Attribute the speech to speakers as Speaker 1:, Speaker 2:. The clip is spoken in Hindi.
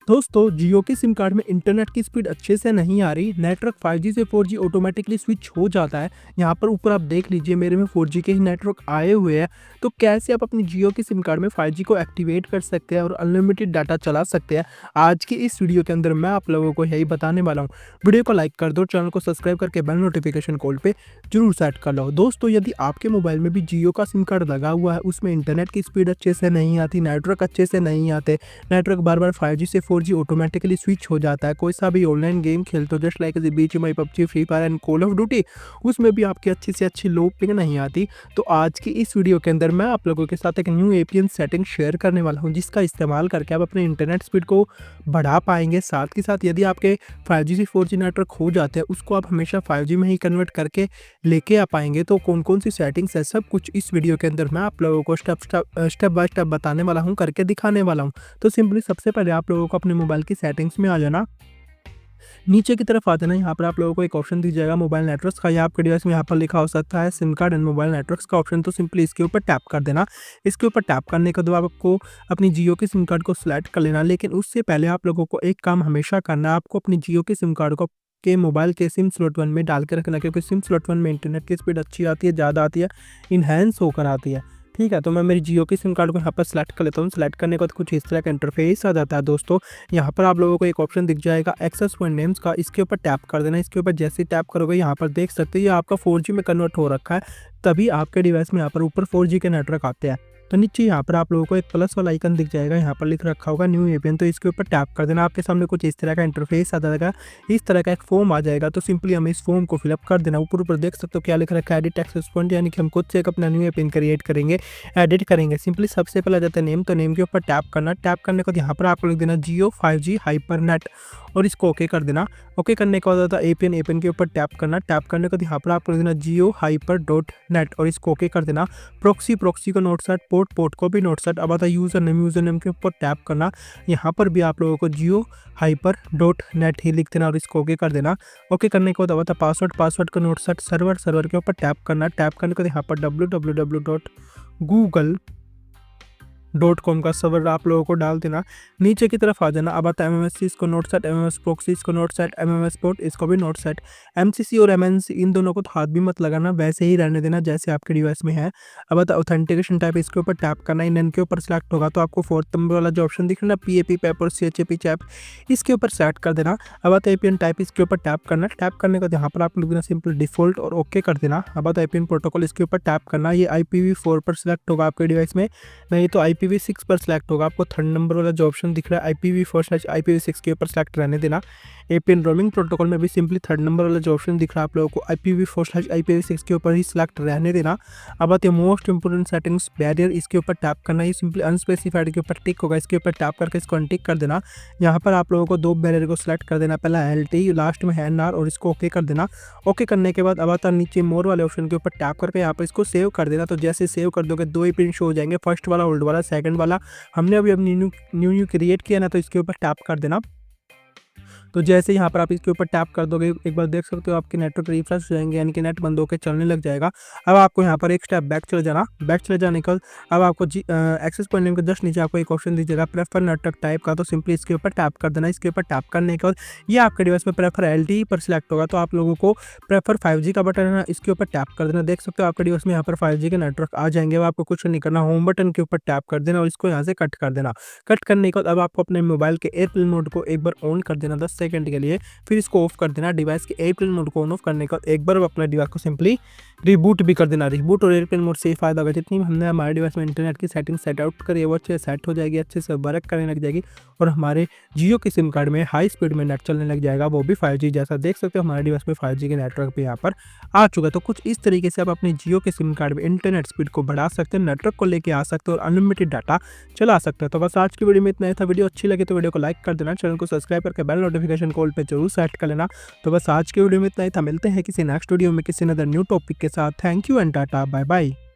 Speaker 1: दोस्तों, जियो के सिम कार्ड में इंटरनेट की स्पीड अच्छे से नहीं आ रही। नेटवर्क 5G से 4G ऑटोमेटिकली स्विच हो जाता है। यहाँ पर ऊपर आप देख लीजिए, मेरे में 4G के ही नेटवर्क आए हुए हैं। तो कैसे आप अपनी जियो की सिम कार्ड में 5G को एक्टिवेट कर सकते हैं और अनलिमिटेड डाटा चला सकते हैं, आज की इस वीडियो के अंदर मैं आप लोगों को यही बताने वाला हूँ। वीडियो को लाइक कर दो, चैनल को सब्सक्राइब करके बेल नोटिफिकेशन कॉल पे जरूर सेट कर लो। दोस्तों, यदि आपके मोबाइल में भी जियो का सिम कार्ड लगा हुआ है, उसमें इंटरनेट की स्पीड अच्छे से नहीं आती, नेटवर्क अच्छे से नहीं आते, नेटवर्क बार बार 5G से 4G ऑटोमेटिकली स्विच हो जाता है, कोई सा भी ऑनलाइन गेम खेलते हो just like BGMI, PUBG, free fire and call of duty, उसमें भी आपकी अच्छी से अच्छी लो पिंग नहीं आती। तो आज की इस वीडियो के अंदर मैं आप लोगों के साथ एक न्यू एपीएन सेटिंग शेयर करने वाला हूं, जिसका इस्तेमाल करके आप अपने इंटरनेट स्पीड को बढ़ा पाएंगे। साथ ही साथ यदि आपके 5G से 4G नेटवर्क हो जाते हैं, उसको आप हमेशा 5G में ही कन्वर्ट करके लेके आ पाएंगे। तो कौन कौन सी सेटिंग्स है, सब कुछ इस वीडियो के अंदर मैं आप लोगों को स्टेप बाय स्टेप बताने वाला हूं, करके दिखाने वाला हूं। तो सिंपली सबसे पहले आप लोगों को अपने मोबाइल की सेटिंग्स में आ जाना, नीचे की तरफ आ जाना। यहाँ पर आप लोगों को एक ऑप्शन दिख जाएगा मोबाइल नेटवर्क्स का, या आपके डिवाइस में यहाँ पर लिखा हो सकता है SIM card and mobile networks का ऑप्शन। तो सिंपली इसके ऊपर टैप कर देना। इसके ऊपर टैप करने के बाद आपको अपनी जियो के सिम कार्ड को सिलेक्ट कर लेना। लेकिन उससे पहले आप लोगों को एक काम हमेशा करना है, आपको अपनी जियो के सिम कार्ड को के मोबाइल के सिम स्लॉट 1 में डाल के रखना, क्योंकि सिम स्लॉट 1 में इंटरनेट की स्पीड अच्छी आती है, ज़्यादा आती है, इन्हेंस होकर आती है। ठीक है, तो मैं मेरी जियो की सिम कार्ड को यहाँ पर सेलेक्ट कर लेता हूँ। सेलेक्ट करने के बाद कुछ इस तरह का इंटरफेस आ जाता है। दोस्तों, यहाँ पर आप लोगों को एक ऑप्शन दिख जाएगा एक्सेस पॉइंट नेम्स का, इसके ऊपर टैप कर देना। इसके ऊपर जैसे ही टैप करोगे, यहाँ पर देख सकते हो ये आपका 4G में कन्वर्ट हो रखा है, तभी आपके डिवाइस में यहाँ पर ऊपर 4G के नेटवर्क आते हैं। तो नीचे यहाँ पर आप लोगों को एक प्लस वाला आइकन दिख जाएगा, यहाँ पर लिख रखा होगा न्यू एपीएन, तो इसके ऊपर टैप कर देना। आपके सामने कुछ इस तरह का इंटरफेस आ जाएगा, इस तरह का एक फॉर्म आ जाएगा। तो सिंपली हमें इस फॉर्म को फिलअप कर देना। ऊपर देख सकते हो क्या लिख रखा है, एडिट एक्सेस पॉइंट, यानी कि हम खुद से एक अपना न्यू एपीएन क्रिएट करेंगे, एडिट करेंगे। सिंपली सबसे पहले आ जाता है नेम, तो नेम के ऊपर टैप करना। टैप करने के बाद यहाँ पर आपको लिख देना जियो 5G हाइपर नेट और इसको ओके कर देना। ओके करने के बाद आता है एपीएन, एपीएन के ऊपर टैप करना। टैप करने के बाद यहाँ पर आपको लिख देना जियो हाइपर डॉट नेट और इसको ओके कर देना। प्रॉक्सी, प्रॉक्सी को नोट सेट, पोर्ट, पोर्ट को भी नोट सेट। अब आता है यूज़र नेम के ऊपर टैप करना। यहाँ पर भी आप लोगों को जियो हाइपर डॉट नेट ही लिख देना और इसको ओके कर देना। ओके करने के बाद अब आता है पासवर्ड, पासवर्ड को नोट सेट, सर्वर के ऊपर टैप करना। टैप करने के बाद यहाँ पर www.google.com का सर्वर आप लोगों को डाल देना। नीचे की तरफ आ जाना। अब आता है MMSC, इसको नोट सेट, MMS प्रॉक्सी इसको नोट सेट, MMS पोर्ट इसको भी नोट सेट। MCC और MNC इन दोनों को तो हाथ भी मत लगाना, वैसे ही रहने देना जैसे आपके डिवाइस में है। अब आता है ऑथेंटिकेशन टाइप, इसके ऊपर टैप करना। इन के ऊपर सेलेक्ट होगा तो आपको 4th नंबर वाला जो ऑप्शन दिख रहा है ना, PAP पैप और CHAP चैप, इसके ऊपर सेट कर देना। अब आता है APN टाइप, इसके ऊपर टैप करना। टैप करने के बाद यहाँ पर आपको लिख देना सिंपल डिफॉल्ट और ओके कर देना। अब आता है APN प्रोटोकॉल, इसके ऊपर टैप करना। ये IPv4 पर सिलेक्ट होगा आपके डिवाइस में, नहीं तो IPv6 पर सिलेक्ट होगा। आपको 3rd नंबर वाला जो ऑप्शन दिख रहा है IPv4/IPv6 के ऊपर सेलेक्ट रहने देना। एपीएन रोमिंग प्रोटोकॉल में भी सिंपली 3rd नंबर वाला जो ऑप्शन दिख रहा है आप लोगों को IPv4/IPv6 के ऊपर ही सिलेक्ट रहने देना। अब आती है मोस्ट इंपोर्टेंट सेटिंग्स बैरियर, इसके ऊपर टैप करना। ये सिंपली अनस्पेसिफाइड के ऊपर टिक होगा, इसके ऊपर टैप करके इसको अनटिक कर देना। यहाँ पर आप लोगों को 2 बैरियर को सिलेक्ट कर देना, पहला LTE, लास्ट में है NR और इसको ओके कर देना। ओके करने के बाद अब आता है नीचे मोर वाले ऑप्शन के ऊपर टैप करके यहाँ पर इसको सेव कर देना। तो जैसे सेव कर दोगे 2 ही प्रिंट शो हो जाएंगे, फर्स्ट वाला, ओल्ड वाला, सेकंड वाला। हमने अभी न्यू क्रिएट किया ना, तो इसके ऊपर टैप कर देना। तो जैसे यहाँ पर आप इसके ऊपर टैप कर दोगे, एक बार देख सकते हो आपके नेटवर्क रिफ्रेश हो जाएंगे, यानी कि नेट बंद होकर चलने लग जाएगा। अब आपको यहाँ पर एक स्टेप बैक चले जाना। बैक चले जाने के बाद अब आपको एक्सेस पॉइंट नेम के जस्ट नीचे आपको एक ऑप्शन दीजिएगा प्रेफर नेटवर्क टाइप का, तो सिंपली इसके ऊपर टैप कर देना। इसके ऊपर टैप करने के बाद ये आपके डिवाइस में प्रेफर LTE पर सिलेक्ट होगा, तो आप लोगों को प्रेफर 5G का बटन है ना, इसके ऊपर टैप कर देना। देख सकते हो आपके डिवाइस में यहाँ पर 5G के नेटवर्क आ जाएंगे। अब आपको कुछ नहीं करना, होम बटन के ऊपर टैप कर देना और इसको यहाँ से कट कर देना। कट करने के बाद अब आपको अपने मोबाइल के एयरप्लेन मोड को एक बार ऑन कर देना 10 सेकंड के लिए, फिर इसको ऑफ कर देना। डिवाइस के एयरप्लेन मोड को ऑन ऑफ करने के बाद एक बार अपने डिवाइस को सिंपली रिबूट भी कर देना। रिबूट और एयरप्लेन मोड से फायदा होगा, जितनी हमने हमारे डिवाइस में इंटरनेट की सेटिंग सेट आउट करी है वो अच्छे से सेट हो जाएगी, अच्छे से वर्क करने लग जाएगी और हमारे जियो के सिम कार्ड में हाई स्पीड में नेट चलने लग जाएगा, वो भी 5G जैसा। देख सकते हो हमारे डिवाइस में 5G के नेटवर्क भी यहाँ पर आ चुका है। तो कुछ इस तरीके से आप अपने जियो के सिम कार्ड में इंटरनेट स्पीड को बढ़ा सकते हैं, नेटवर्क को लेके आ सकते हो और अनलिमिटेड डाटा चला सकते हैं। तो बस आज की वीडियो में इतना ही था। वीडियो अच्छी लगे तो वीडियो को लाइक कर देना, चैनल को सब्सक्राइब करके बेल नोटिफिकेशन कॉल पे जरूर सेट कर लेना। तो बस आज की वीडियो में इतना ही था। मिलते हैं किसी नेक्स्ट वीडियो में किसी अदर न्यू टॉपिक के साथ। Thank you and tata, bye bye.